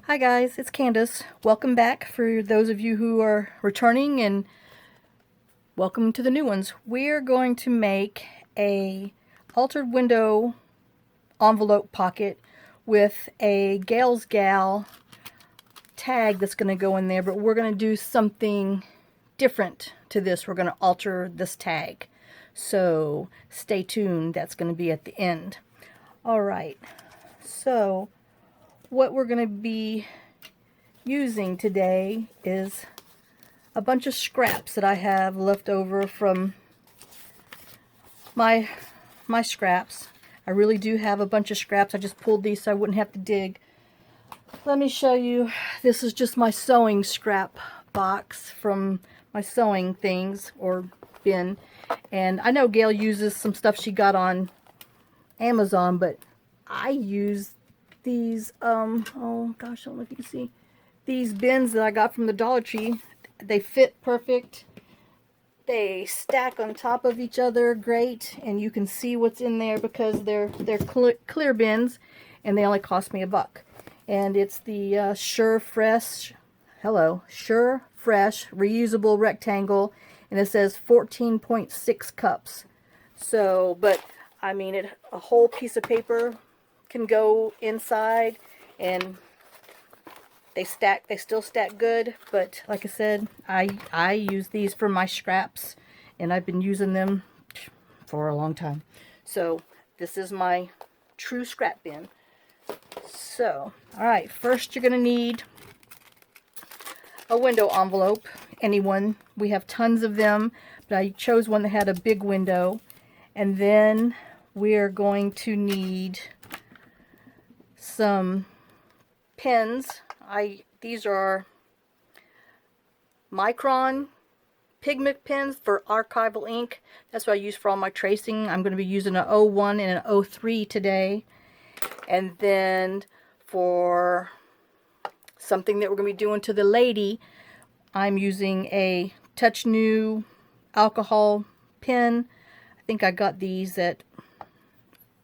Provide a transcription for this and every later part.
Hi guys, it's Candace. Welcome back for those of you who are returning, and welcome to the new ones. We're going to make a altered window envelope pocket with a Gayle's Gal tag that's going to go in there, but we're going to do something different to this. We're going to alter this tag. So stay tuned, that's going to be at the end. Alright, so what we're going to be using today is a bunch of scraps that I have left over from my scraps. I really do have a bunch of scraps. I just pulled these so I wouldn't have to dig. Let me show you. This is just my sewing scrap box from my sewing things or bin. And I know Gayle uses some stuff she got on Amazon, but I use these, oh gosh, I don't know if you can see, these bins that I got from the Dollar Tree. They fit perfect. They stack on top of each other great, and you can see what's in there because they're clear bins, and they only cost me $1. And it's the Sure Fresh reusable rectangle, and it says 14.6 cups. So, but I mean, a whole piece of paper can go inside, and they still stack good. But like I said, I use these for my scraps, and I've been using them for a long time. So this is my true scrap bin. So alright, first you're gonna need a window envelope, anyone. We have tons of them, but I chose one that had a big window. And then we're going to need some pens. These are Micron pigment pens for archival ink. That's what I use for all my tracing. I'm going to be using an 01 and an 03 today. And then for something that we're going to be doing to the lady, I'm using a Touch New alcohol pen. I think I got these at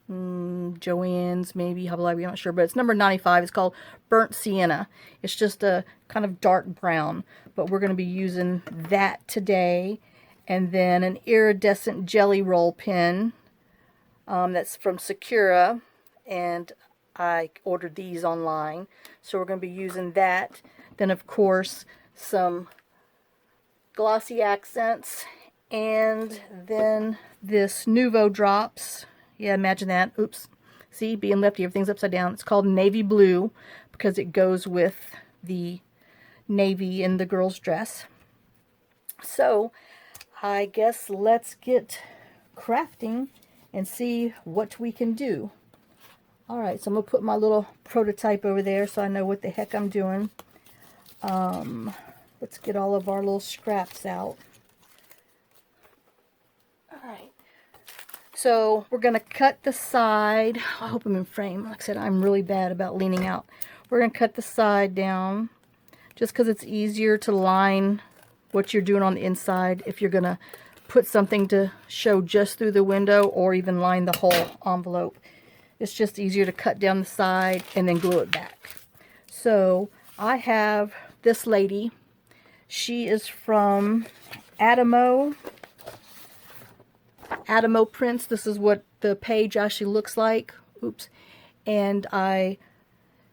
Joann's, maybe Hobby Lobby, I'm not sure, but it's number 95. It's called Burnt Sienna. It's just a kind of dark brown, but we're going to be using that today. And then an iridescent jelly roll pen, that's from Sakura, and I ordered these online, so we're going to be using that. Then of course some glossy accents, and then this Nuvo drops. Yeah, imagine that. Oops. See, being lefty, everything's upside down. It's called navy blue because it goes with the navy in the girl's dress. So, I guess let's get crafting and see what we can do. Alright, so I'm going to put my little prototype over there so I know what the heck I'm doing. Let's get all of our little scraps out. Alright. So we're going to cut the side. I hope I'm in frame. Like I said, I'm really bad about leaning out. We're going to cut the side down just because it's easier to line what you're doing on the inside if you're going to put something to show just through the window or even line the whole envelope. It's just easier to cut down the side and then glue it back. So I have this lady. She is from Adamo prints. This is what the page actually looks like. Oops. And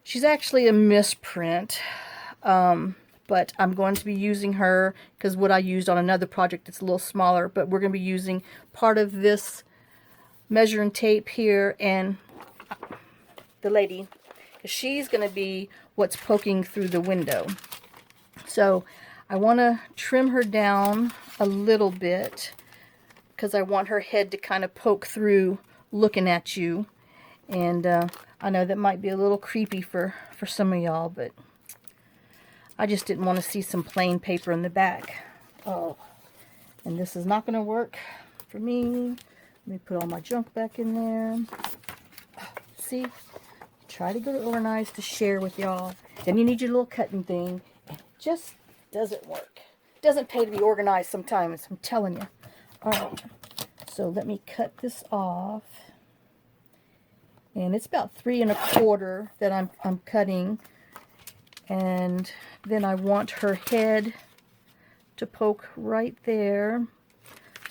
she's actually a misprint, but I'm going to be using her because what I used on another project, it's a little smaller, but we're going to be using part of this measuring tape here and the lady, because she's going to be what's poking through the window. So I want to trim her down a little bit because I want her head to kind of poke through looking at you. And I know that might be a little creepy for some of y'all, but I just didn't want to see some plain paper in the back. Oh, and this is not going to work for me. Let me put all my junk back in there. See? Try to get it organized to share with y'all. Then you need your little cutting thing. And it just doesn't work. It doesn't pay to be organized sometimes, I'm telling you. Alright, so let me cut this off. And it's about 3 1/4 that I'm cutting. And then I want her head to poke right there.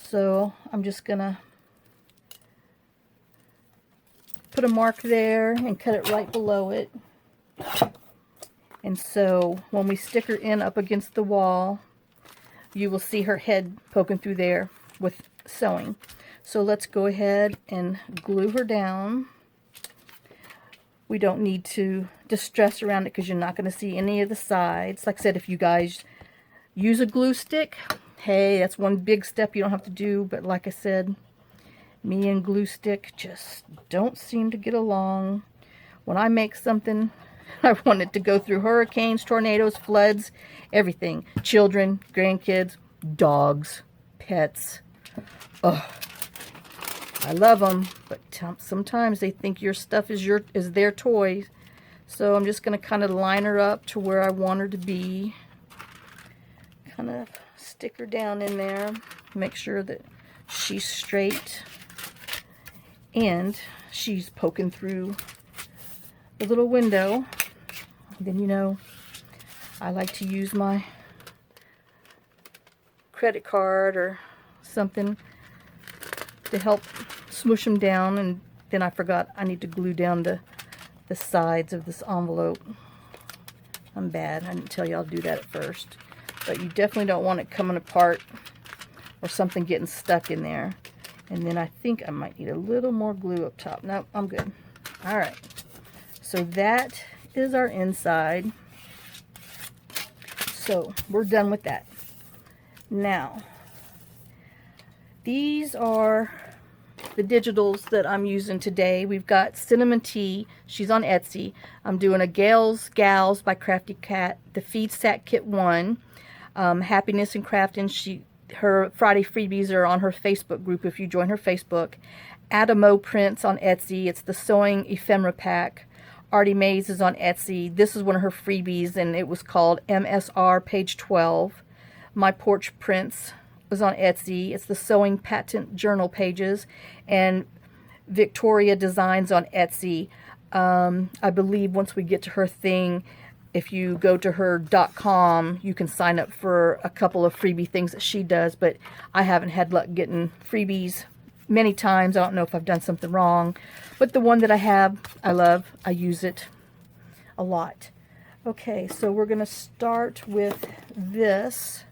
So I'm just gonna put a mark there and cut it right below it. And so when we stick her in up against the wall, you will see her head poking through there with sewing. So let's go ahead and glue her down. We don't need to distress around it because you're not going to see any of the sides. Like I said, if you guys use a glue stick, hey, that's one big step you don't have to do. But like I said, me and glue stick just don't seem to get along. When I make something, I want it to go through hurricanes, tornadoes, floods, everything. Children, grandkids, dogs, pets. Oh, I love them, but sometimes they think your stuff is their toy. So I'm just going to kind of line her up to where I want her to be. Kind of stick her down in there. Make sure that she's straight. And she's poking through the little window. Then, you know, I like to use my credit card or something to help smoosh them down. And then I forgot I need to glue down the sides of this envelope. I'm bad. I didn't tell you I'll do that at first. But you definitely don't want it coming apart or something getting stuck in there. And then I think I might need a little more glue up top. No, I'm good. All right. So that is our inside. So we're done with that. Now, these are the digitals that I'm using today. We've got Cinnamon Tea. She's on Etsy. I'm doing a Gales by Crafty Cat, the Feed Sack Kit 1. Happiness and Crafting. Her Friday freebies are on her Facebook group if you join her Facebook. Adamo Prints on Etsy. It's the Sewing Ephemera Pack. Artie Mays is on Etsy. This is one of her freebies, and it was called MSR page 12. My Porch Prints was on Etsy. It's the Sewing Patent Journal pages. And Victoria Designs on Etsy. I believe once we get to her thing, if you go to her .com, you can sign up for a couple of freebie things that she does, but I haven't had luck getting freebies many times. I don't know if I've done something wrong, but the one that I have, I love. I use it a lot. Okay, so we're going to start with this.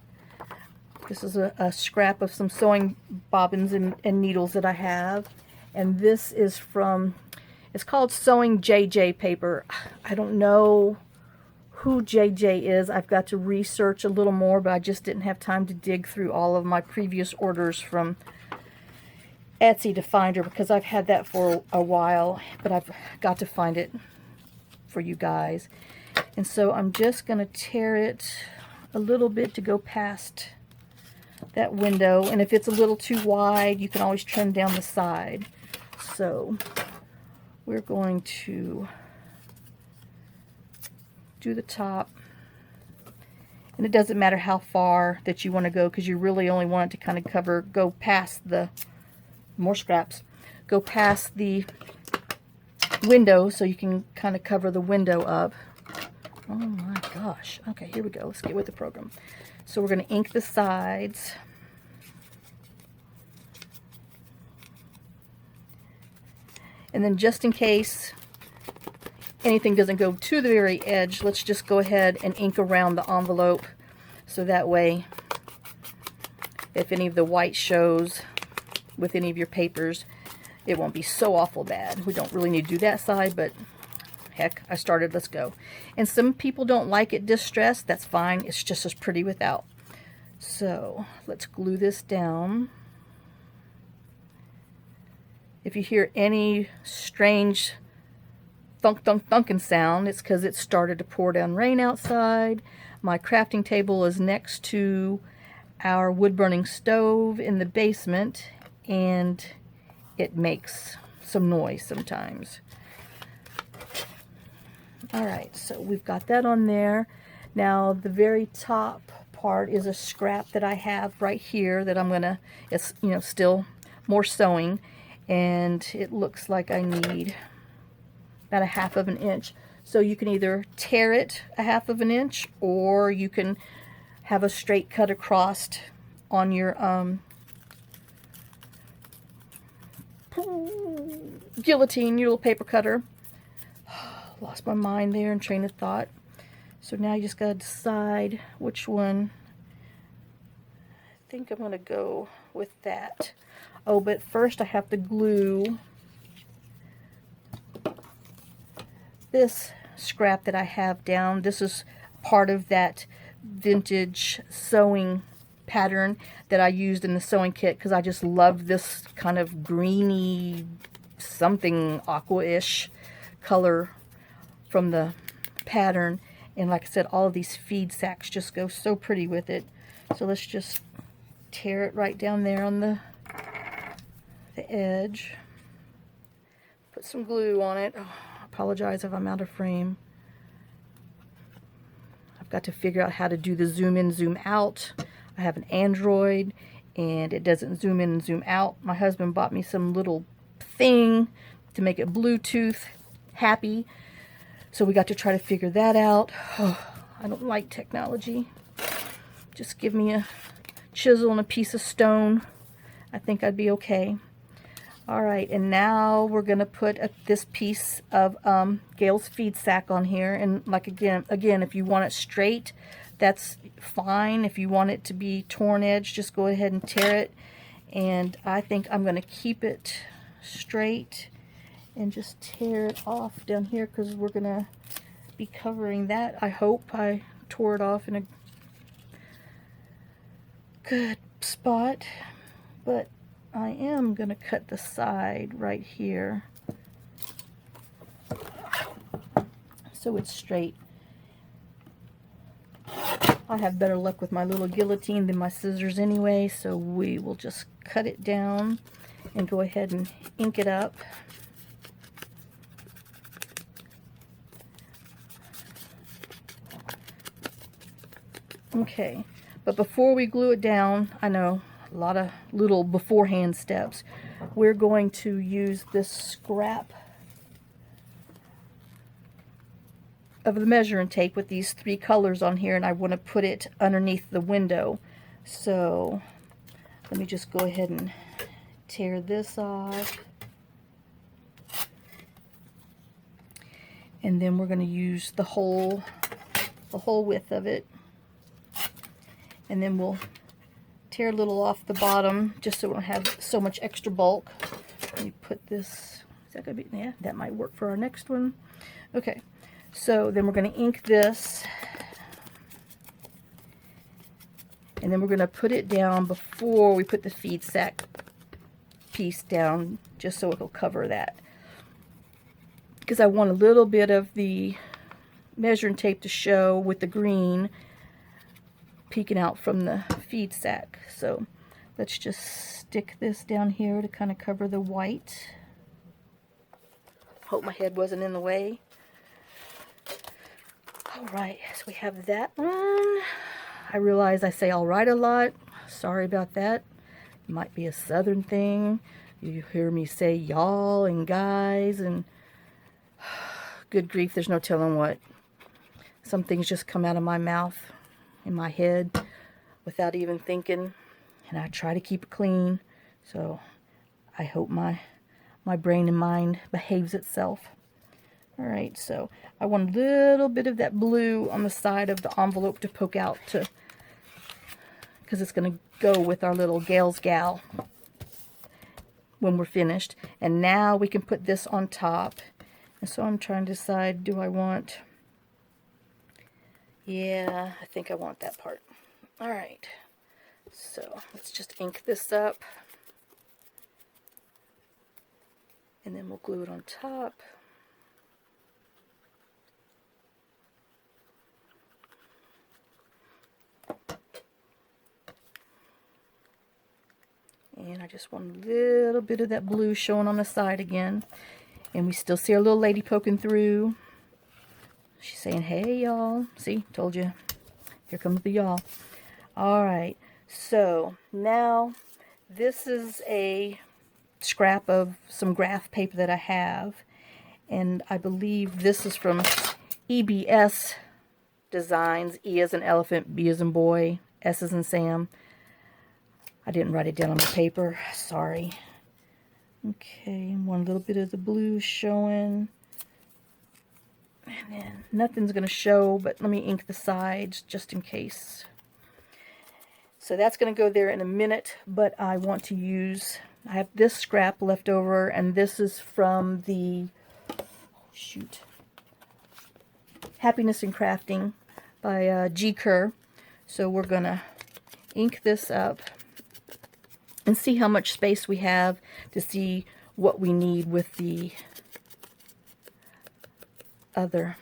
This is a scrap of some sewing bobbins and needles that I have, and this is from, it's called Sewing JJ paper. I don't know who JJ is. I've got to research a little more, but I just didn't have time to dig through all of my previous orders from Etsy to find her, because I've had that for a while, but I've got to find it for you guys. And so I'm just going to tear it a little bit to go past that window, and if it's a little too wide, you can always trim down the side. So we're going to do the top, and it doesn't matter how far that you want to go, because you really only want it to kind of go past the, more scraps, go past the window, so you can kind of cover the window up. Oh my gosh. Okay, here we go. Let's get with the program. So we're going to ink the sides. And then just in case anything doesn't go to the very edge, let's just go ahead and ink around the envelope, so that way if any of the white shows with any of your papers, it won't be so awful bad. We don't really need to do that side, but heck, I started, let's go. And some people don't like it distressed. That's fine. It's just as pretty without. So let's glue this down. If you hear any strange thunk, thunk, thunking sound, it's because it started to pour down rain outside. My crafting table is next to our wood-burning stove in the basement, and it makes some noise sometimes. Alright, so we've got that on there. Now the very top part is a scrap that I have right here that I'm gonna, it's, you know, still more sewing, and it looks like I need about 1/2 of an inch. So you can either tear it a 1/2 inch, or you can have a straight cut across on your guillotine, your little paper cutter. Lost my mind there and train of thought. So now you just gotta decide which one. I think I'm gonna go with that. Oh, but first I have to glue this scrap that I have down. This is part of that vintage sewing pattern that I used in the sewing kit, because I just love this kind of greeny something aqua-ish color from the pattern. And like I said, all of these feed sacks just go so pretty with it. So let's just tear it right down there on the edge. Put some glue on it. Oh, I apologize if I'm out of frame. I've got to figure out how to do the zoom in, zoom out. I have an Android and it doesn't zoom in and zoom out. My husband bought me some little thing to make it Bluetooth happy. So we got to try to figure that out. Oh, I don't like technology. Just give me a chisel and a piece of stone. I think I'd be okay. All right, and now we're gonna put this piece of Gayle's feed sack on here. And like again, if you want it straight, that's fine. If you want it to be torn edge, just go ahead and tear it. And I think I'm gonna keep it straight and just tear it off down here, because we're gonna be covering that. I hope I tore it off in a good spot, but I am gonna cut the side right here so it's straight. I have better luck with my little guillotine than my scissors anyway, so we will just cut it down and go ahead and ink it up. Okay, but before we glue it down, I know a lot of little beforehand steps. We're going to use this scrap of the measuring tape with these 3 colors on here, and I want to put it underneath the window. So let me just go ahead and tear this off. And then we're going to use the whole width of it. And then we'll tear a little off the bottom just so we don't have so much extra bulk. Let me put this, is that gonna be, yeah, that might work for our next one. Okay, so then we're gonna ink this. And then we're gonna put it down before we put the feed sack piece down, just so it'll cover that. Because I want a little bit of the measuring tape to show with the green peeking out from the feed sack. So let's just stick this down here to kind of cover the white. Hope my head wasn't in the way. All right, so we have that one. I realize I say all right a lot. Sorry about that. It might be a southern thing. You hear me say y'all and guys, and good grief, there's no telling what. Some things just come out of my mouth, in my head, without even thinking, and I try to keep it clean. So I hope my brain and mind behaves itself. All right, so I want a little bit of that blue on the side of the envelope to poke out, because it's going to go with our little Gayle's gal when we're finished. And now we can put this on top. And so I'm trying to decide, do I want, yeah, I think I want that part. All right, so let's just ink this up, and then we'll glue it on top. And I just want a little bit of that blue showing on the side again. And we still see our little lady poking through. She's saying, hey, y'all. See, told you. Here comes the y'all. All right. So now this is a scrap of some graph paper that I have. And I believe this is from EBS Designs. E as in elephant, B as in boy, S as in Sam. I didn't write it down on the paper. Sorry. Okay, one little bit of the blue showing. And then nothing's going to show, but let me ink the sides just in case. So that's going to go there in a minute, but I want to use, I have this scrap left over, and this is from the, shoot, Happiness in Crafting by G. Kerr. So we're going to ink this up and see how much space we have to see what we need with the other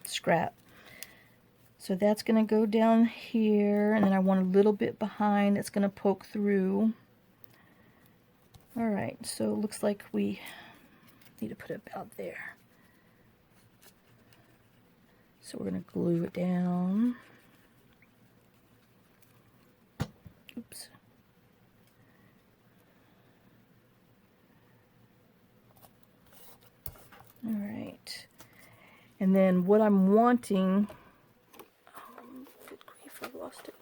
scrap. So that's going to go down here, and then I want a little bit behind that's going to poke through. Alright, so it looks like we need to put it about there. So we're going to glue it down. Oops. Alright. And then what I'm wanting, good grief, I've lost it.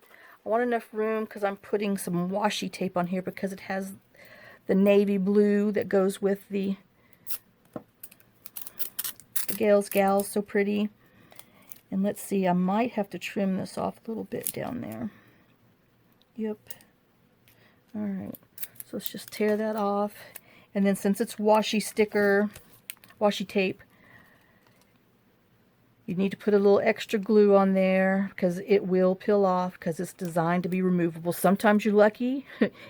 I want enough room because I'm putting some washi tape on here because it has the navy blue that goes with the Gayle's Gals, so pretty. And let's see, I might have to trim this off a little bit down there. Yep. Alright, so let's just tear that off. And then since it's washi sticker, washi tape, you need to put a little extra glue on there because it will peel off because it's designed to be removable. Sometimes you're lucky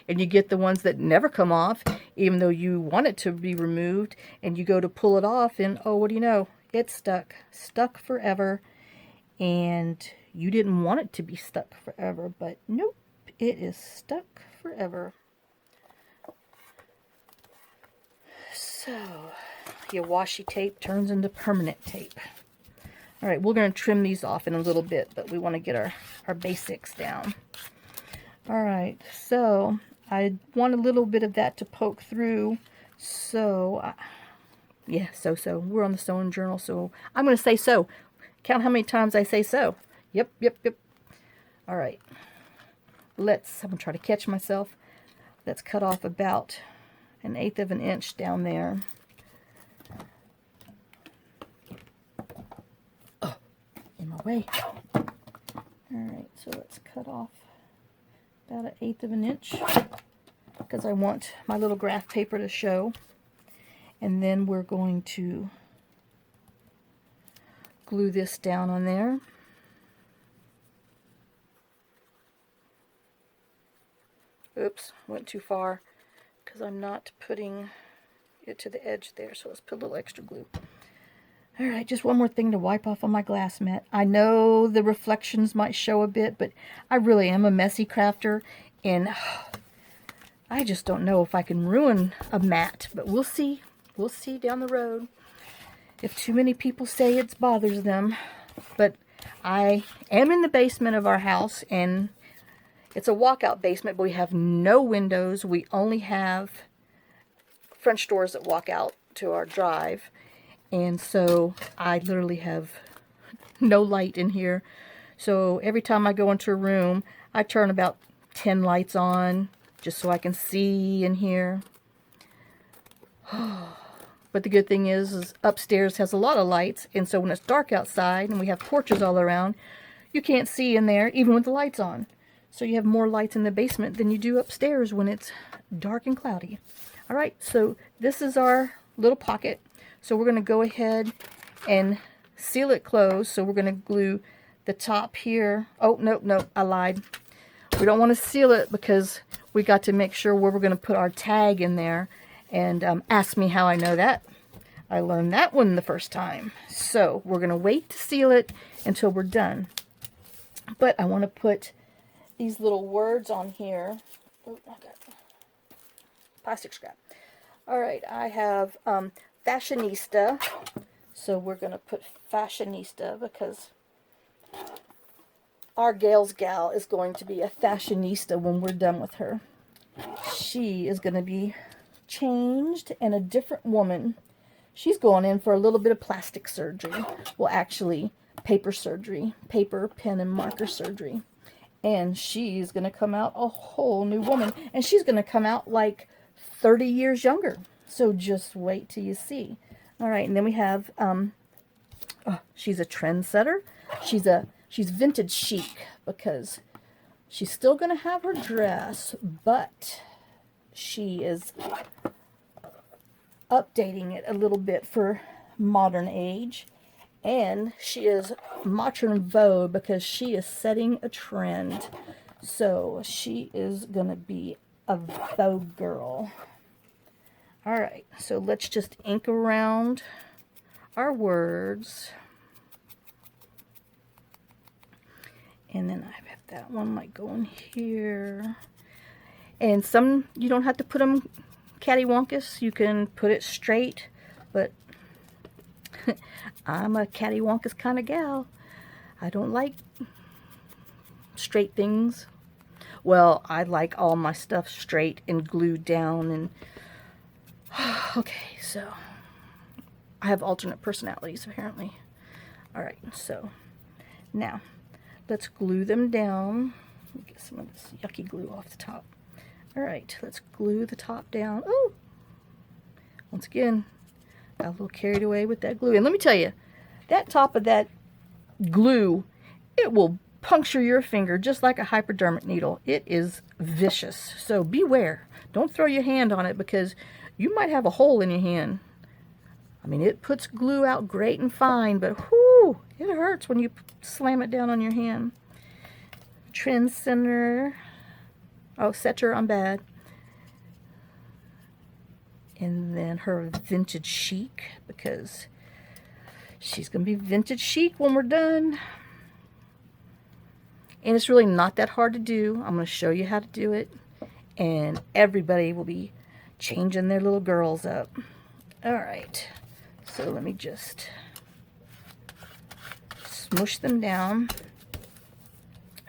and you get the ones that never come off even though you want it to be removed, and you go to pull it off and oh, what do you know? It's stuck forever, and you didn't want it to be stuck forever, but nope, it is stuck forever. So your washi tape turns into permanent tape. Alright, we're going to trim these off in a little bit, but we want to get our basics down. Alright, so I want a little bit of that to poke through, so yeah, so. We're on the sewing journal, so I'm going to say so. Count how many times I say so. Yep. Alright, I'm going to try to catch myself. Let's cut off about 1/8 of an inch down there. Oh, in my way. Alright, so let's cut off about 1/8 of an inch because I want my little graph paper to show. And then we're going to glue this down on there. Oops, went too far because I'm not putting it to the edge there, so let's put a little extra glue. Alright, just one more thing to wipe off on my glass mat. I know the reflections might show a bit, but I really am a messy crafter, and I just don't know if I can ruin a mat, but we'll see. We'll see down the road if too many people say it bothers them. But I am in the basement of our house, and it's a walkout basement, but we have no windows. We only have French doors that walk out to our drive. And so I literally have no light in here. So every time I go into a room, I turn about 10 lights on just so I can see in here. But the good thing is upstairs has a lot of lights, and so when it's dark outside and we have porches all around, you can't see in there even with the lights on. So you have more lights in the basement than you do upstairs when it's dark and cloudy. Alright, so this is our little pocket. So we're going to go ahead and seal it closed. So we're going to glue the top here. Oh, no, I lied. We don't want to seal it because we got to make sure where we're going to put our tag in there. And ask me how I know that. I learned that one the first time. So we're going to wait to seal it until we're done. But I want to put these little words on here. Oh, I got plastic scrap. Alright, I have fashionista. So we're going to put fashionista because our Gayle's Gal is going to be a fashionista when we're done with her. She is going to be changed and a different woman. she's going in for a little bit of plastic surgery. Well, actually, paper surgery, paper, pen, and marker surgery. And she's going to come out a whole new woman. And she's going to come out like 30 years younger. So just wait till you see. All right, and then we have, she's a trendsetter. She's vintage chic because she's still going to have her dress, but she is updating it a little bit for modern age. And she is modern vogue because she is setting a trend. So she is going to be a Vogue girl. All right, so let's just ink around our words. And then I have that one might go in here. And some, you don't have to put them cattywampus. You can put it straight, but I'm a cattywampus kind of gal. I don't like straight things. Well, I like all my stuff straight and glued down. And okay, so I have alternate personalities apparently. All right, so now let's glue them down. Let me get some of this yucky glue off the top. All right, let's glue the top down. Oh, once again, got a little carried away with that glue. And let me tell you, that top of that glue, it will puncture your finger just like a hypodermic needle. It is vicious. So beware. Don't throw your hand on it because you might have a hole in your hand. I mean, it puts glue out great and fine, but whoo, it hurts when you slam it down on your hand. Trend center. Oh, setter, I'm bad. And then her vintage chic, because she's going to be vintage chic when we're done. And it's really not that hard to do. I'm going to show you how to do it. And everybody will be changing their little girls up. All right. So let me just smush them down.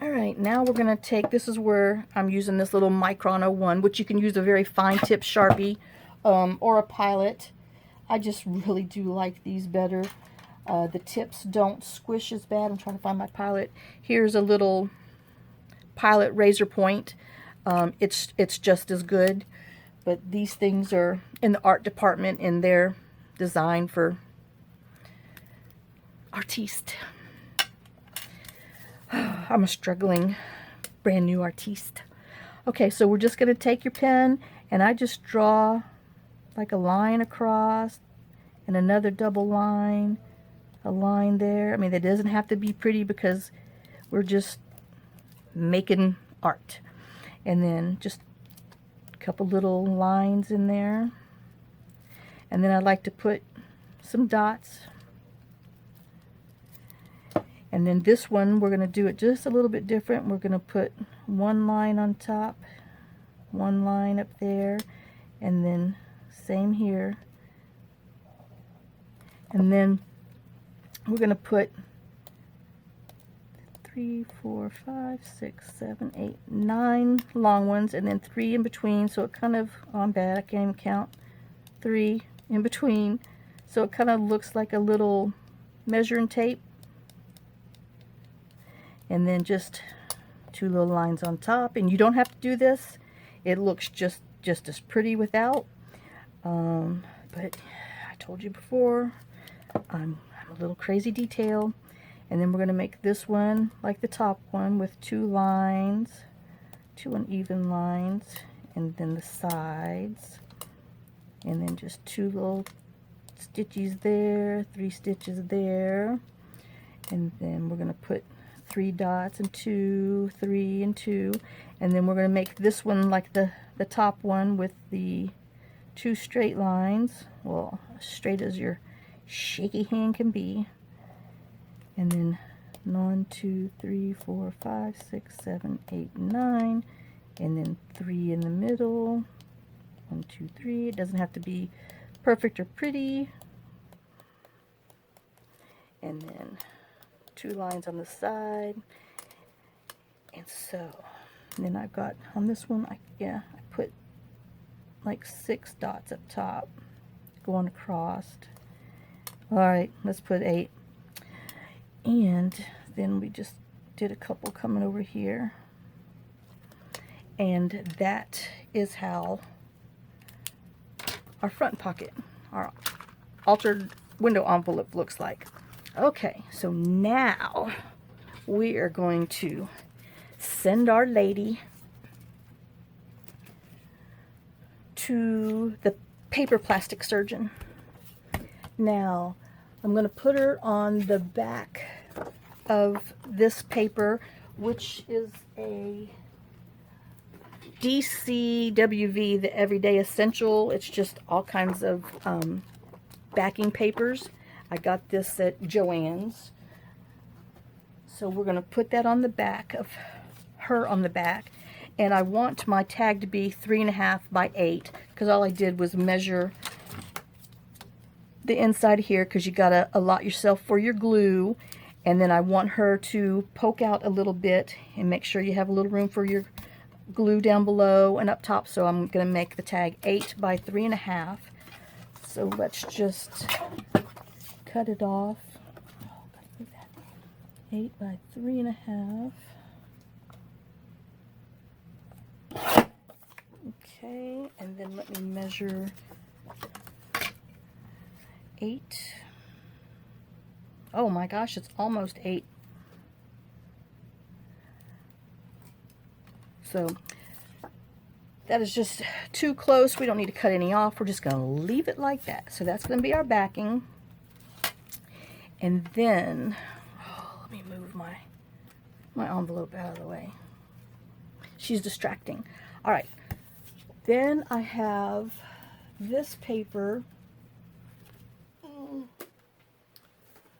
All right, now we're going to take, this is where I'm using this little Micron 01, which you can use a very fine tip Sharpie or a Pilot. I just really do like these better. The tips don't squish as bad. I'm trying to find my Pilot. Here's a little Pilot razor point. It's just as good, but these things are in the art department and they're designed for artiste. I'm a struggling brand new artiste. Okay, so we're just going to take your pen and I just draw like a line across and another double line, a line there. I mean, that doesn't have to be pretty because we're just making art. And then just a couple little lines in there. And then I like to put some dots. And then this one, we're going to do it just a little bit different. We're going to put one line on top, one line up there, and then same here. And then we're going to put 3, 4, 5, 6, 7, 8, 9 long ones, and then 3 in between. So it kind of, oh, I'm bad, I can't even count. 3 in between. So it kind of looks like a little measuring tape. And then just 2 little lines on top. And you don't have to do this. It looks just as pretty without. But I told you before, I'm a little crazy detail. And then we're going to make this one like the top one with 2 lines, 2 uneven lines, and then the sides. And then just 2 little stitches there, 3 stitches there. And then we're going to put 3 dots and 2, 3 and 2, and then we're going to make this one like the top one with the 2 straight lines, well, as straight as your shaky hand can be. And then 1, 2, 3, 4, 5, 6, 7, 8, 9, and then 3 in the middle. 1, 2, 3. It doesn't have to be perfect or pretty. And then 2 lines on the side. And so and then I've got on this one, I put like 6 dots up top, going across. All right, let's put 8. And then we just did a couple coming over here. And that is how our front pocket, our altered window envelope looks like. Okay, so now we are going to send our lady to the paper plastic surgeon. Now, I'm going to put her on the back of this paper, which is a DCWV, the Everyday Essential. It's just all kinds of backing papers. I got this at Joann's. So we're going to put that on the back of her on the back. And I want my tag to be 3.5 by 8 because all I did was measure the inside here because you got to allot yourself for your glue. And then I want her to poke out a little bit and make sure you have a little room for your glue down below and up top. So I'm going to make the tag 8 by 3.5. So let's just cut it off. Oh, gotta move that. 8 by 3.5. Okay, and then let me measure 8. Oh my gosh, it's almost 8. So that is just too close. We don't need to cut any off. We're just going to leave it like that. So that's going to be our backing. And then, let me move my envelope out of the way. She's distracting. All right. Then I have this paper.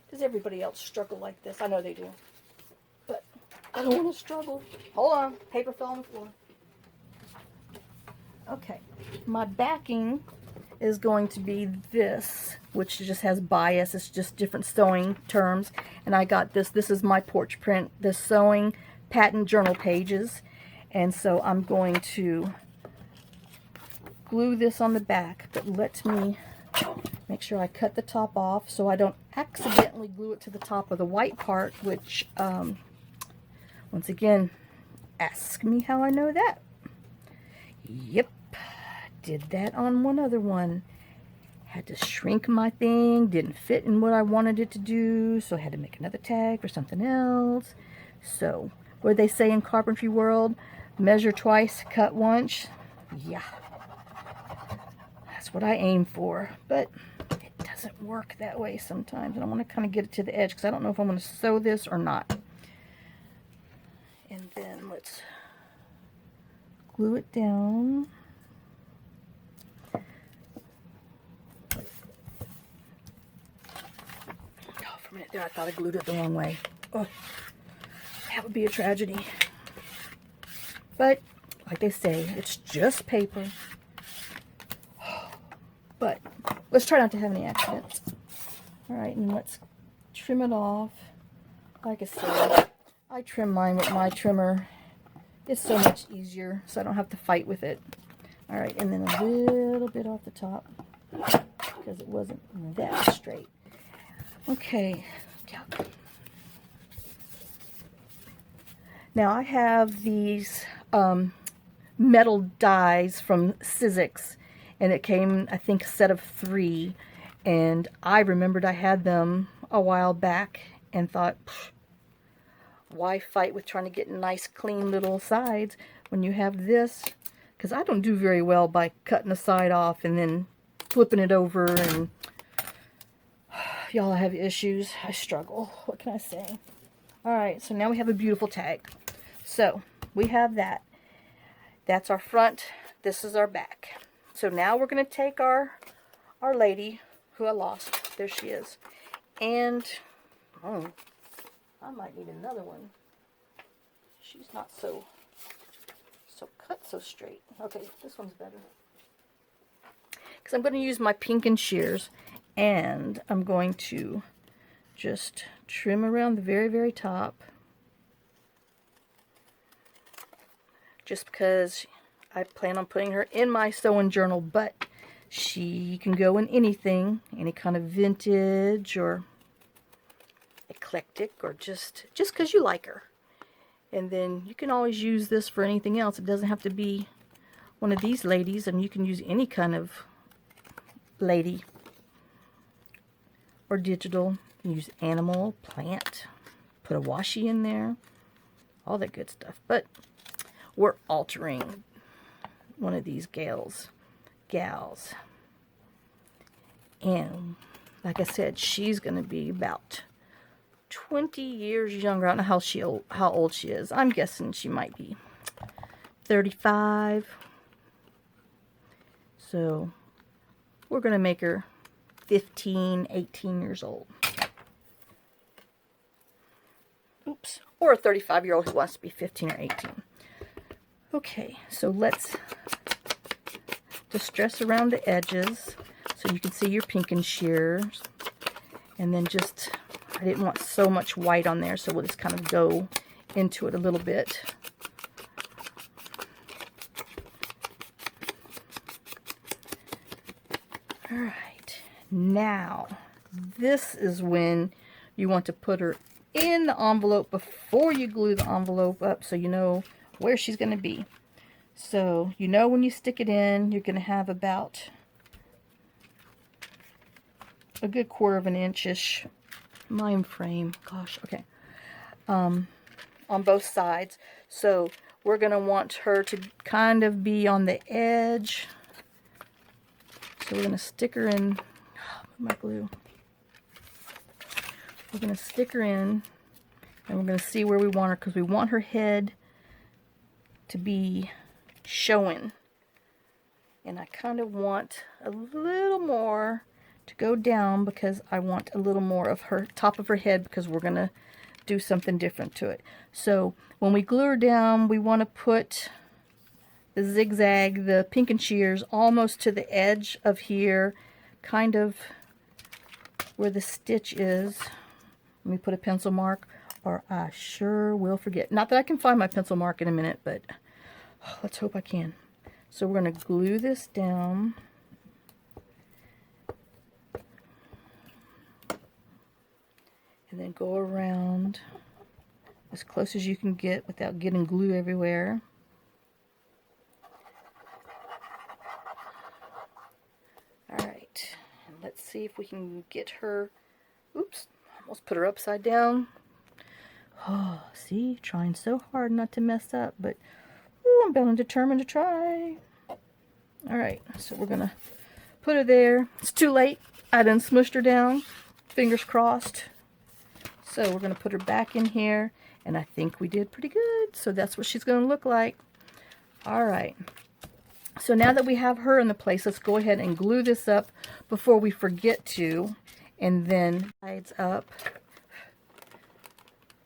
Does everybody else struggle like this? I know they do. But I don't want to struggle. Hold on. Paper fell on the floor. Okay. My backing is going to be this, which just has bias. It's just different sewing terms. And I got this. This is my porch print, the sewing patent journal pages. And so I'm going to glue this on the back. But let me make sure I cut the top off so I don't accidentally glue it to the top of the white part, which, once again, ask me how I know that. Yep, did that on one other one. Had to shrink my thing, didn't fit in what I wanted it to do, so I had to make another tag for something else. So, what do they say in carpentry world? Measure twice, cut once. Yeah, that's what I aim for, but it doesn't work that way sometimes, and I want to kind of get it to the edge because I don't know if I'm going to sew this or not. And then let's glue it down. Oh, for a minute there I thought I glued it the wrong way. Oh, that would be a tragedy. But, like they say, it's just paper. But, let's try not to have any accidents. Alright, and let's trim it off. Like I said, I trim mine with my trimmer. It's so much easier, so I don't have to fight with it. Alright, and then a little bit off the top, because it wasn't that straight. Okay. Now I have these metal dies from Sizzix, and it came, I think, a set of 3, and I remembered I had them a while back and thought, why fight with trying to get nice clean little sides when you have this? Because I don't do very well by cutting a side off and then flipping it over, and y'all have issues. I struggle. What can I say? Alright, so now we have a beautiful tag. So we have that. That's our front. This is our back. So now we're going to take our lady who I lost. There she is. And I might need another one. She's not so cut so straight. Okay, this one's better. Because I'm going to use my Pinkin shears, and I'm going to just trim around the very, very top. Just because I plan on putting her in my sewing journal, but She can go in anything, any kind of vintage or eclectic, or just because you like her. And then you can always use this for anything else. It doesn't have to be one of these ladies. I mean, you can use any kind of lady or digital. You can use animal, plant, put a washi in there, all that good stuff. But we're altering one of these gals. And like I said, she's going to be about 20 years younger. I don't know how old she is. I'm guessing she might be 35. So we're going to make her 15, 18 years old. Oops. Or a 35-year-old who wants to be 15 or 18. Okay, so let's distress around the edges so you can see your pink and shears. And then just, I didn't want so much white on there, so we'll just kind of go into it a little bit. Alright, now this is when you want to put her in the envelope before you glue the envelope up, so you know where she's going to be. So you know when you stick it in, you're going to have about a good 1/4 inch-ish mind frame. Gosh, okay. On both sides. So we're going to want her to kind of be on the edge. So we're going to stick her in. My glue. We're going to stick her in, and we're going to see where we want her, because we want her head to be showing. And I kind of want a little more to go down, because I want a little more of her top of her head, because we're going to do something different to it. So when we glue her down, we want to put the zigzag, the pink and shears, almost to the edge of here, kind of where the stitch is. Let me put a pencil mark, or I sure will forget. Not that I can find my pencil mark in a minute, but let's hope I can. So we're going to glue this down. And then go around as close as you can get without getting glue everywhere. Alright, and let's see if we can get her. Oops, almost put her upside down. Oh, see, trying so hard not to mess up, but ooh, I'm bound and determined to try. Alright, so we're going to put her there. It's too late. I done smushed her down. Fingers crossed. So we're going to put her back in here, and I think we did pretty good. So that's what she's going to look like. Alright. So now that we have her in the place, let's go ahead and glue this up before we forget to. And then sides up.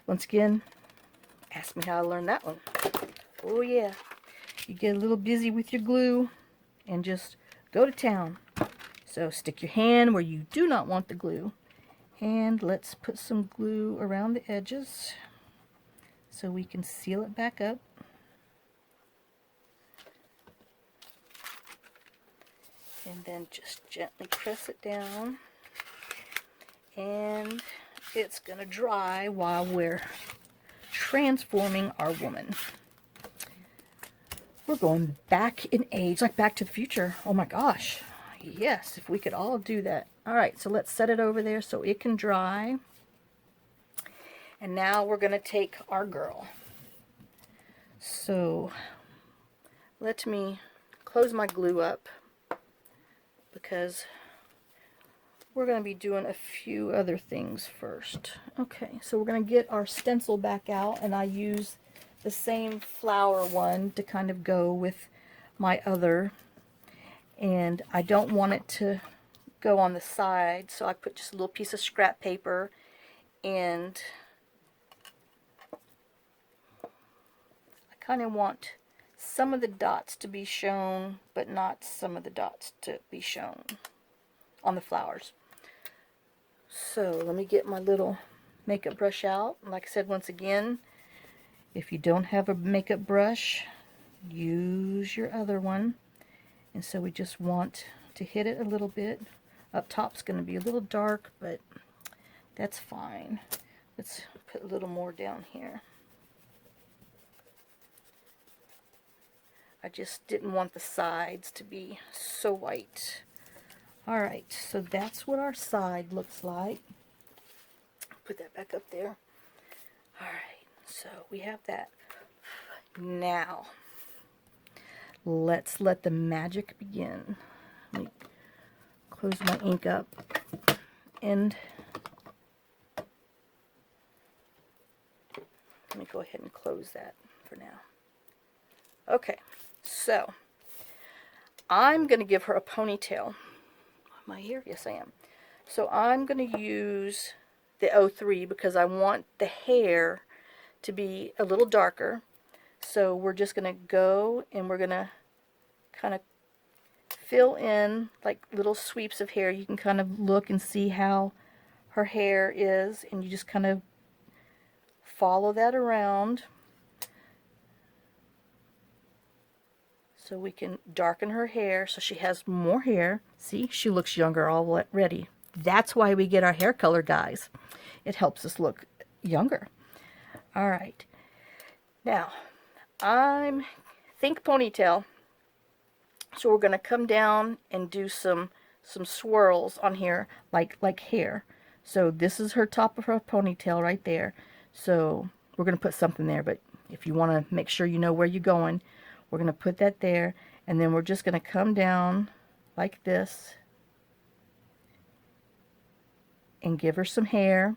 Once again, ask me how I learned that one. Oh yeah. You get a little busy with your glue and just go to town. So stick your hand where you do not want the glue. And let's put some glue around the edges so we can seal it back up. And then just gently press it down. And it's going to dry while we're transforming our woman. We're going back in age, like Back to the Future. Oh my gosh. Yes, if we could all do that. Alright, so let's set it over there so it can dry. And now we're going to take our girl. So let me close my glue up, because we're going to be doing a few other things first. Okay, so we're going to get our stencil back out, and I use the same flower one to kind of go with my other. And I don't want it to go on the side, so I put just a little piece of scrap paper, and I kind of want some of the dots to be shown, but not some of the dots to be shown on the flowers. So let me get my little makeup brush out. Like I said, once again, if you don't have a makeup brush, use your other one. And so we just want to hit it a little bit. Up top's going to be a little dark, but that's fine. Let's put a little more down here. I just didn't want the sides to be so white. Alright, so that's what our side looks like. Put that back up there. Alright, so we have that. Now, let's let the magic begin. Let me close my ink up. And let me go ahead and close that for now. Okay, so I'm going to give her a ponytail. Am I here? Yes, I am. So I'm going to use the 03 because I want the hair to be a little darker. So we're just going to go and we're going to kind of fill in like little sweeps of hair. You can kind of look and see how her hair is, and you just kind of follow that around so we can darken her hair so she has more hair. See, she looks younger already. That's why we get our hair color, guys. It helps us look younger. All right. Now, think ponytail. So we're going to come down and do some swirls on here like hair. So this is her top of her ponytail right there. So we're going to put something there, but if you want to make sure you know where you're going, we're going to put that there, and then we're just going to come down like this and give her some hair.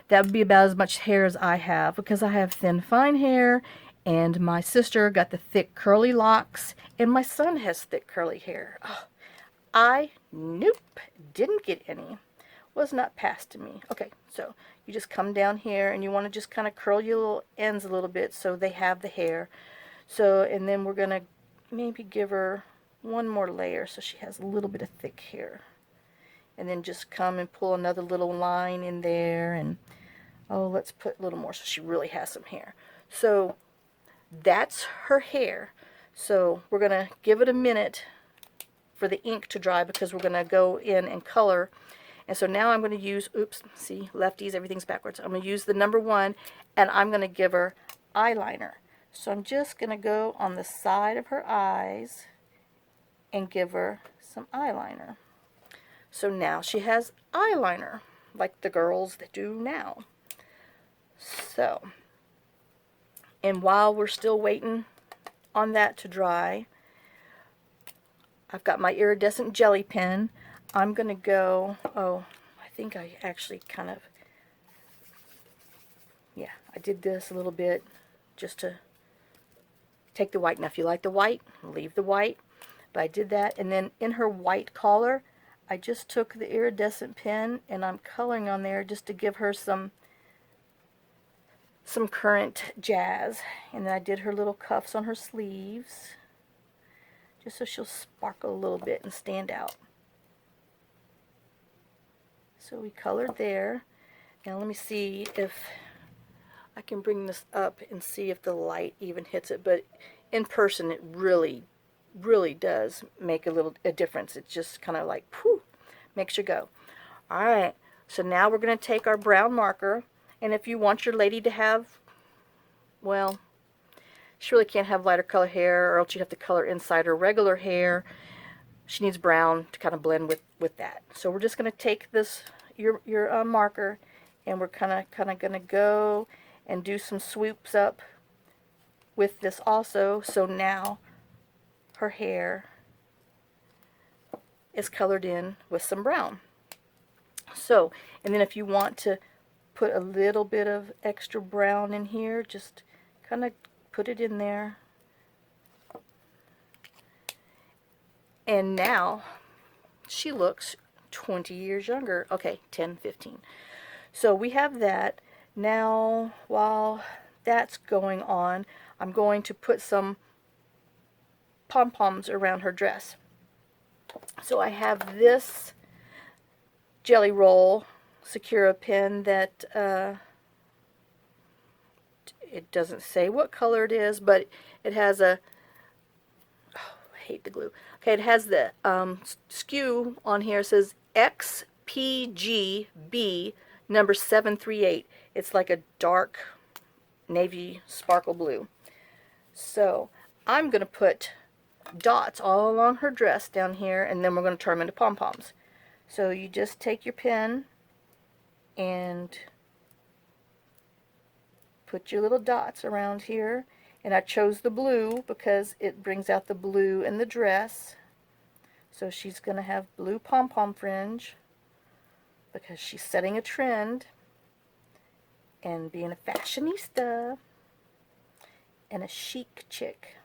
That would be about as much hair as I have, because I have thin, fine hair, and my sister got the thick, curly locks, and my son has thick, curly hair. Oh, nope, didn't get any. Was not passed to me. Okay, so you just come down here, and you want to just kind of curl your little ends a little bit so they have the hair. So, and then we're going to maybe give her one more layer so she has a little bit of thick hair. And then just come and pull another little line in there, and oh, let's put a little more so she really has some hair. So that's her hair. So we're going to give it a minute for the ink to dry because we're going to go in and color. And so now I'm going to use, oops, see, lefties, everything's backwards. I'm going to use the number 1, and I'm going to give her eyeliner. So I'm just going to go on the side of her eyes and give her some eyeliner. So now she has eyeliner, like the girls that do now. So, and while we're still waiting on that to dry, I've got my iridescent jelly pen. I'm going to go, oh, I think I actually kind of, yeah, I did this a little bit just to take the white. Now, if you like the white, leave the white. But I did that, and then in her white collar, I just took the iridescent pen and I'm coloring on there just to give her some current jazz. And then I did her little cuffs on her sleeves, just so she'll sparkle a little bit and stand out. So we colored there. Now let me see if I can bring this up and see if the light even hits it. But in person, it really does make a difference. It's just kind of like, whew, makes you go. Alright, so now we're going to take our brown marker, and if you want your lady to have, well, she really can't have lighter color hair, or else you have to color inside her regular hair. She needs brown to kind of blend with that. So we're just going to take this, your marker, and we're kind of going to go and do some swoops up with this also. So now her hair is colored in with some brown. So, and then if you want to put a little bit of extra brown in here, just kind of put it in there. And now she looks 20 years younger. Okay, 10, 15. So we have that. Now, while that's going on, I'm going to put some pom-poms around her dress. So I have this Jelly Roll Secura pen that it doesn't say what color it is, but it has a, oh, I hate the glue. Okay, it has the SKU on here. It says XPGB number 738. It's like a dark navy sparkle blue. So I'm going to put dots all along her dress down here, and then we're going to turn them into pom-poms. So you just take your pen and put your little dots around here. And I chose the blue because it brings out the blue in the dress. So she's going to have blue pom-pom fringe because she's setting a trend and being a fashionista and a chic chick.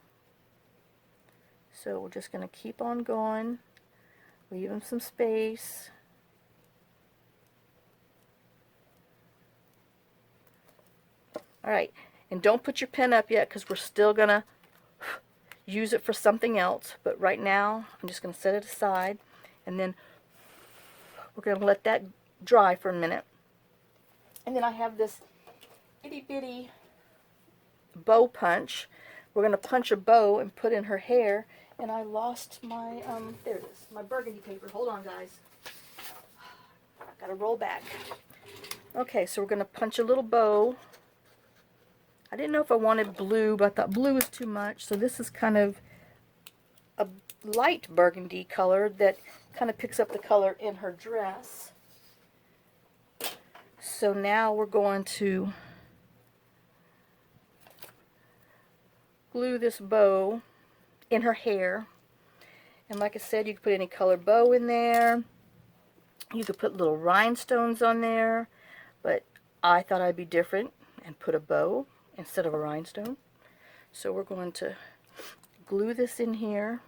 So we're just going to keep on going, leave them some space. Alright, and don't put your pen up yet because we're still going to use it for something else. But right now, I'm just going to set it aside, and then we're going to let that dry for a minute. And then I have this itty bitty bow punch. We're going to punch a bow and put in her hair. And I lost my, there it is, my burgundy paper. Hold on, guys. I've got to roll back. Okay, so we're going to punch a little bow. I didn't know if I wanted blue, but I thought blue is too much. So this is kind of a light burgundy color that kind of picks up the color in her dress. So now we're going to glue this bow in her hair. And like I said, you could put any color bow in there. You could put little rhinestones on there. But I thought I'd be different and put a bow instead of a rhinestone. So we're going to glue this in here.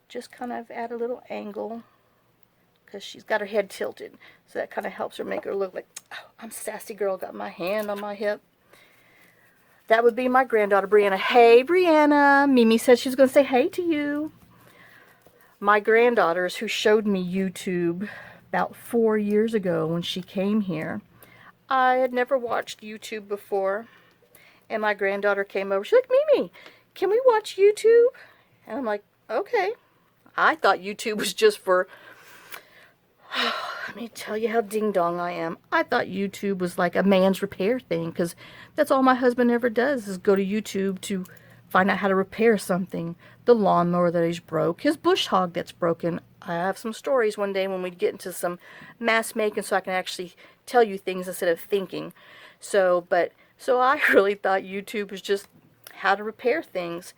Just kind of at a little angle, because she's got her head tilted. So that kind of helps her make her look like, oh, I'm a sassy girl, got my hand on my hip. That would be my granddaughter, Brianna. Hey, Brianna. Mimi said she was going to say hey to you. My granddaughters, who showed me YouTube about 4 years ago when she came here. I had never watched YouTube before. And my granddaughter came over. She's like, Mimi, can we watch YouTube? And I'm like, okay. I thought YouTube was just for... Let me tell you how ding-dong I am. I thought YouTube was like a man's repair thing, because that's all my husband ever does is go to YouTube to find out how to repair something. The lawnmower that he's broke, his bush hog that's broken. I have some stories one day when we get into some mass making so I can actually tell you things instead of thinking. So I really thought YouTube was just how to repair things.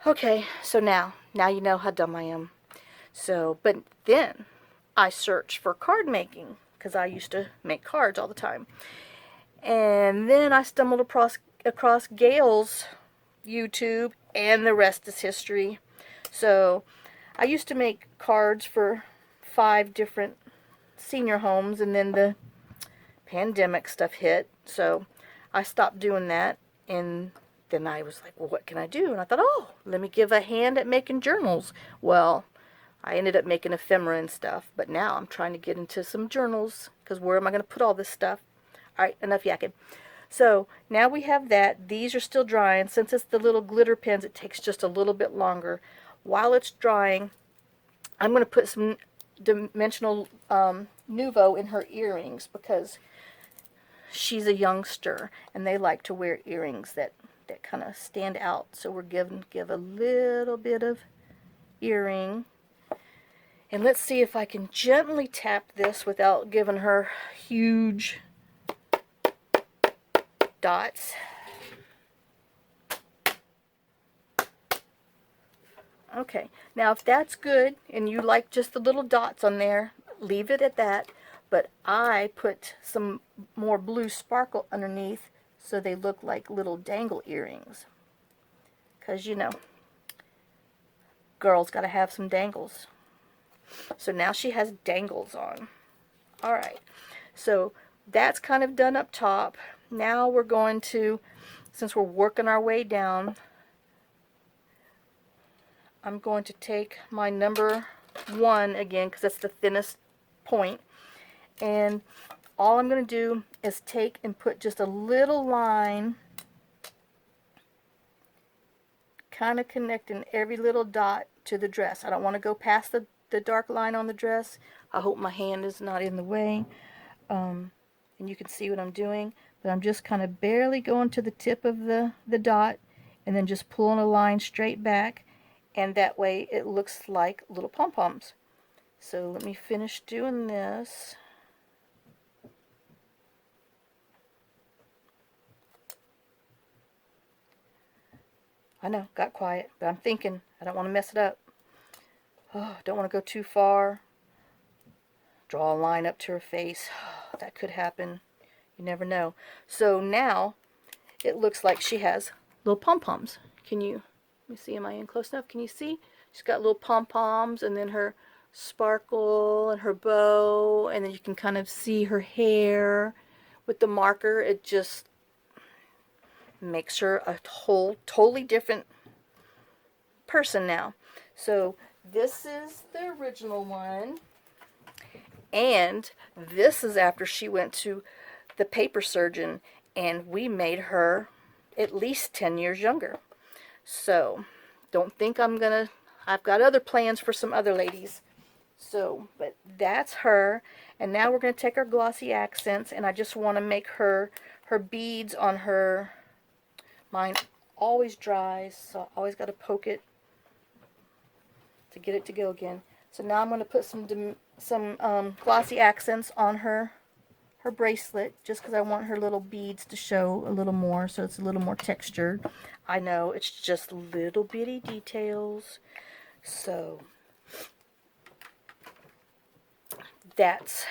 Okay, so now you know how dumb I am. So, but then I searched for card making, because I used to make cards all the time. And then I stumbled across Gayle's YouTube, and the rest is history. So I used to make cards for 5 different senior homes, and then the pandemic stuff hit. So I stopped doing that, and then I was like, well, what can I do? And I thought, oh, let me give a hand at making journals. Well, I ended up making ephemera and stuff, but now I'm trying to get into some journals, because where am I going to put all this stuff? All right, enough yakking. So now we have that. These are still drying. Since it's the little glitter pens, it takes just a little bit longer. While it's drying, I'm going to put some dimensional Nuvo in her earrings, because she's a youngster and they like to wear earrings that kind of stand out. So we're give a little bit of earring. And let's see if I can gently tap this without giving her huge dots. Okay, now if that's good and you like just the little dots on there, leave it at that. But I put some more blue sparkle underneath so they look like little dangle earrings. Because, you know, girls got to have some dangles. So now she has dangles on. Alright, so that's kind of done up top. Now we're going to, since we're working our way down, I'm going to take my number 1 again, because that's the thinnest point. And all I'm going to do is take and put just a little line kind of connecting every little dot to the dress. I don't want to go past the dark line on the dress. I hope my hand is not in the way. And you can see what I'm doing. But I'm just kind of barely going to the tip of the dot and then just pulling a line straight back. And that way it looks like little pom-poms. So let me finish doing this. I know, got quiet, but I'm thinking. I don't want to mess it up. Oh, don't want to go too far. Draw a line up to her face. That could happen. You never know. So now it looks like she has little pom-poms. Can you, let me see, am I in close enough? Can you see? She's got little pom-poms and then her sparkle and her bow, and then you can kind of see her hair with the marker. It just makes her a whole totally different person now. So this is the original one, and this is after she went to the paper surgeon, and we made her at least 10 years younger. So don't think I've got other plans for some other ladies. So, but that's her. And now we're going to take our glossy accents, and I just want to make her beads on her. Mine always dries, so I always got to poke it to get it to go again. So now I'm going to put some glossy accents on her bracelet, just because I want her little beads to show a little more, so it's a little more textured. I know, it's just little bitty details. So that's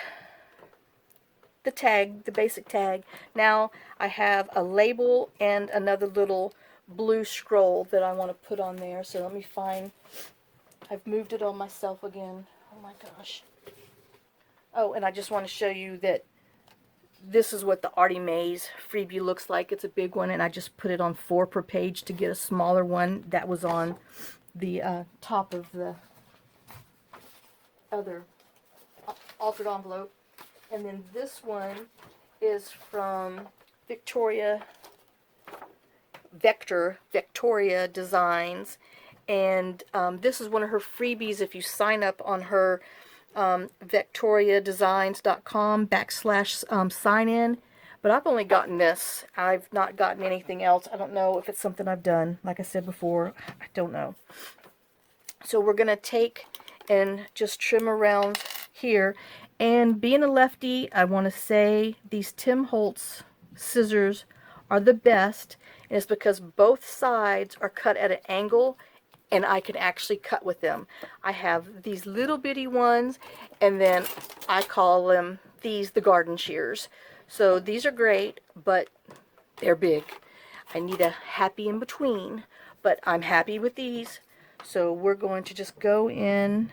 the tag, the basic tag. Now I have a label and another little blue scroll that I want to put on there. So let me find, I've moved it on myself again. Oh my gosh. Oh, and I just want to show you that this is what the Artie Mays freebie looks like. It's a big one, and I just put it on 4 per page to get a smaller one that was on the top of the other altered envelope. And then this one is from Victoria Designs, and this is one of her freebies if you sign up on her victoriadesigns.com/sign in. But I've only gotten this. I've not gotten anything else. I don't know if it's something I've done. Like I said before, I don't know. So we're going to take and just trim around here. And being a lefty, I want to say these Tim Holtz scissors are the best. And it's because both sides are cut at an angle, and I can actually cut with them. I have these little bitty ones, and then I call them the garden shears. So these are great, but they're big. I need a happy in between, but I'm happy with these. So we're going to just go in,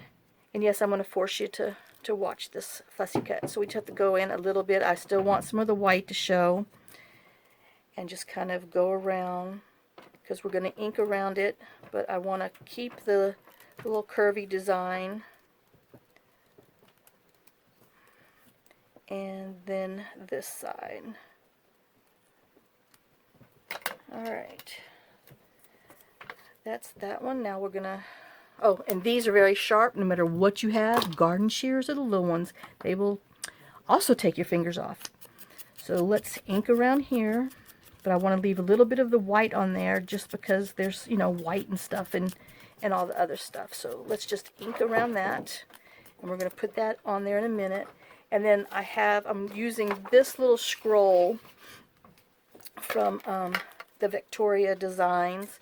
and yes, I'm going to force you to watch this fussy cut. So we just have to go in a little bit. I still want some of the white to show, and just kind of go around, because we're going to ink around it, but I want to keep the little curvy design. And then this side. Alright. That's that one. Now we're going to... Oh, and these are very sharp, no matter what you have. Garden shears are the little ones. They will also take your fingers off. So let's ink around here. But I want to leave a little bit of the white on there, just because there's, you know, white and stuff and all the other stuff. So let's just ink around that. And we're going to put that on there in a minute. And then I'm using this little scroll from the Victoria Designs.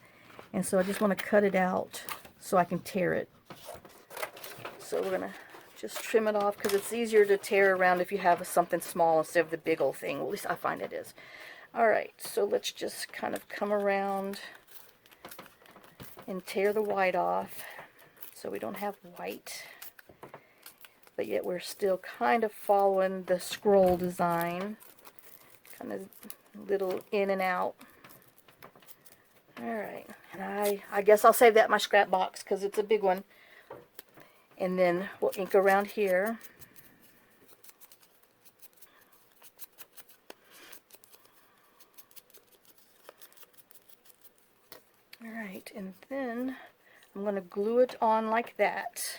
And so I just want to cut it out so I can tear it. So we're going to just trim it off, because it's easier to tear around if you have something small instead of the big old thing. Well, at least I find it is. Alright, so let's just kind of come around and tear the white off, so we don't have white, but yet we're still kind of following the scroll design, kind of little in and out. Alright, and I guess I'll save that in my scrap box, because it's a big one. And then we'll ink around here. Alright, and then I'm going to glue it on like that.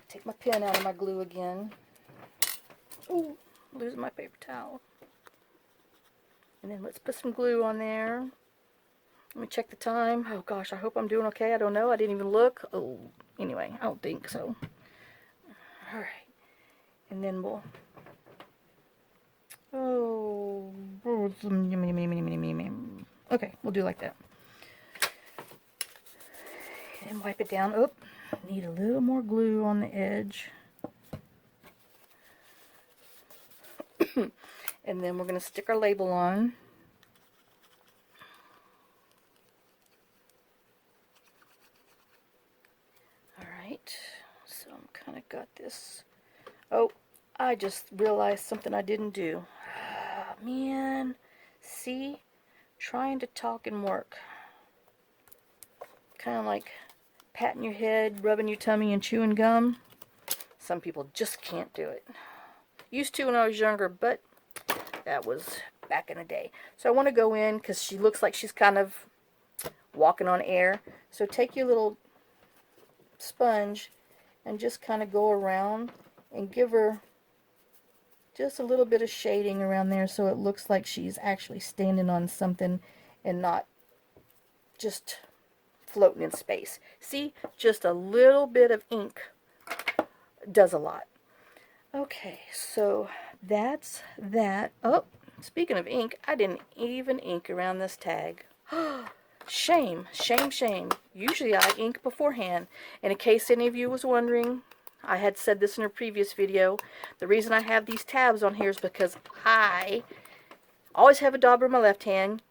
Take my pen out of my glue again. Ooh, losing my paper towel. And then let's put some glue on there. Let me check the time. Oh gosh, I hope I'm doing okay. I don't know. I didn't even look. Oh, anyway, I don't think so. Alright. And then we'll... Oh... Okay, we'll do like that. And wipe it down. Oh, need a little more glue on the edge. And then we're going to stick our label on. Alright, so I'm kind of got this. Oh, I just realized something I didn't do. Ah, man, see? Trying to talk and work. Kind of like patting your head, rubbing your tummy, and chewing gum. Some people just can't do it. Used to when I was younger, but that was back in the day. So I want to go in because she looks like she's kind of walking on air. So take your little sponge and just kind of go around and give her just a little bit of shading around there so it looks like she's actually standing on something and not just floating in space. See, just a little bit of ink does a lot. Okay, so that's that. Oh, speaking of ink, I didn't even ink around this tag. Shame, shame, shame. Usually I ink beforehand. And in case any of you was wondering, I had said this in a previous video, the reason I have these tabs on here is because I always have a dauber in my left hand,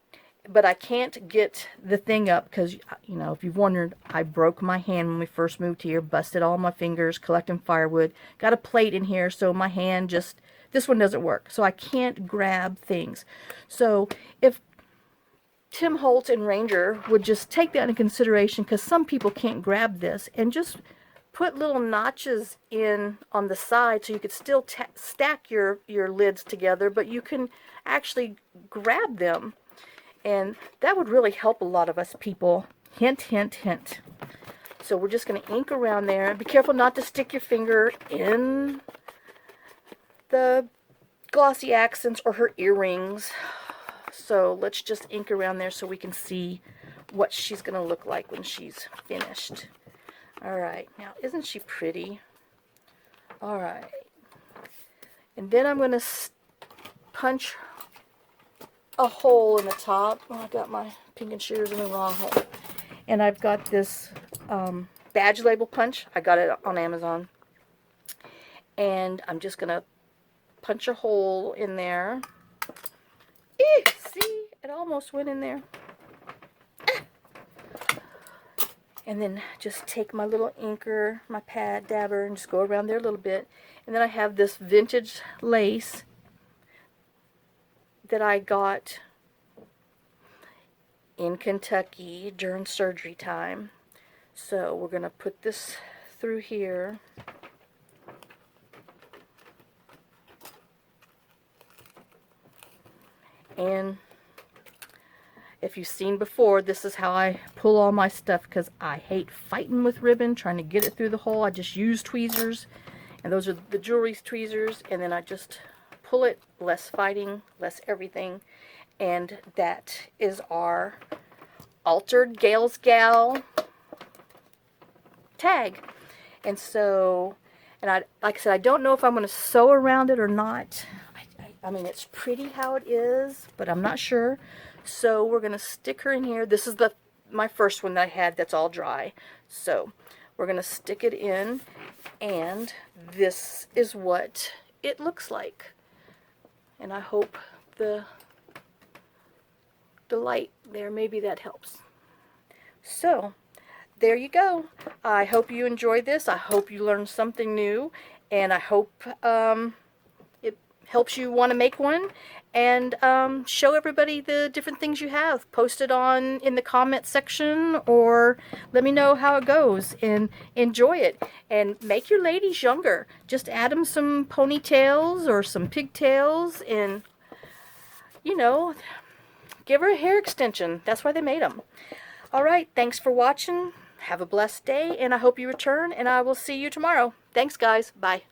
but I can't get the thing up because, you know, if you've wondered, I broke my hand when we first moved here, busted all my fingers collecting firewood, got a plate in here, so my hand just, this one doesn't work, so I can't grab things. So if Tim Holt and Ranger would just take that into consideration, because some people can't grab this, and just put little notches in on the side so you could still stack your lids together, but you can actually grab them. And that would really help a lot of us people. Hint, hint, hint. So we're just going to ink around there. Be careful not to stick your finger in the glossy accents or her earrings. So let's just ink around there so we can see what she's going to look like when she's finished. Alright, now isn't she pretty? Alright. And then I'm going to punch a hole in the top. Oh, I got my pink and shears in the wrong hole. And I've got this badge label punch. I got it on Amazon. And I'm just going to punch a hole in there. See? It almost went in there. And then just take my little inker, my pad, dabber, and just go around there a little bit. And then I have this vintage lace that I got in Kentucky during surgery time. So we're going to put this through here. And if you've seen before, this is how I pull all my stuff, because I hate fighting with ribbon, trying to get it through the hole. I just use tweezers, and those are the jewelry tweezers, and then I just pull it, less fighting, less everything. And that is our altered Gayle's Gal tag. And so, and like I said, I don't know if I'm going to sew around it or not. I mean, it's pretty how it is, but I'm not sure. So we're going to stick her in here. This is my first one that I had that's all dry. So we're going to stick it in, and this is what it looks like. And I hope the light there, maybe that helps. So there you go. I hope you enjoyed this. I hope you learned something new, and I hope it helps you want to make one, and show everybody the different things you have. Post it in the comment section, or let me know how it goes, and enjoy it. And make your ladies younger. Just add them some ponytails or some pigtails, and, you know, Give her a hair extension. That's why they made them. Alright, thanks for watching. Have a blessed day, and I hope you return, and I will see you tomorrow. Thanks, guys. Bye.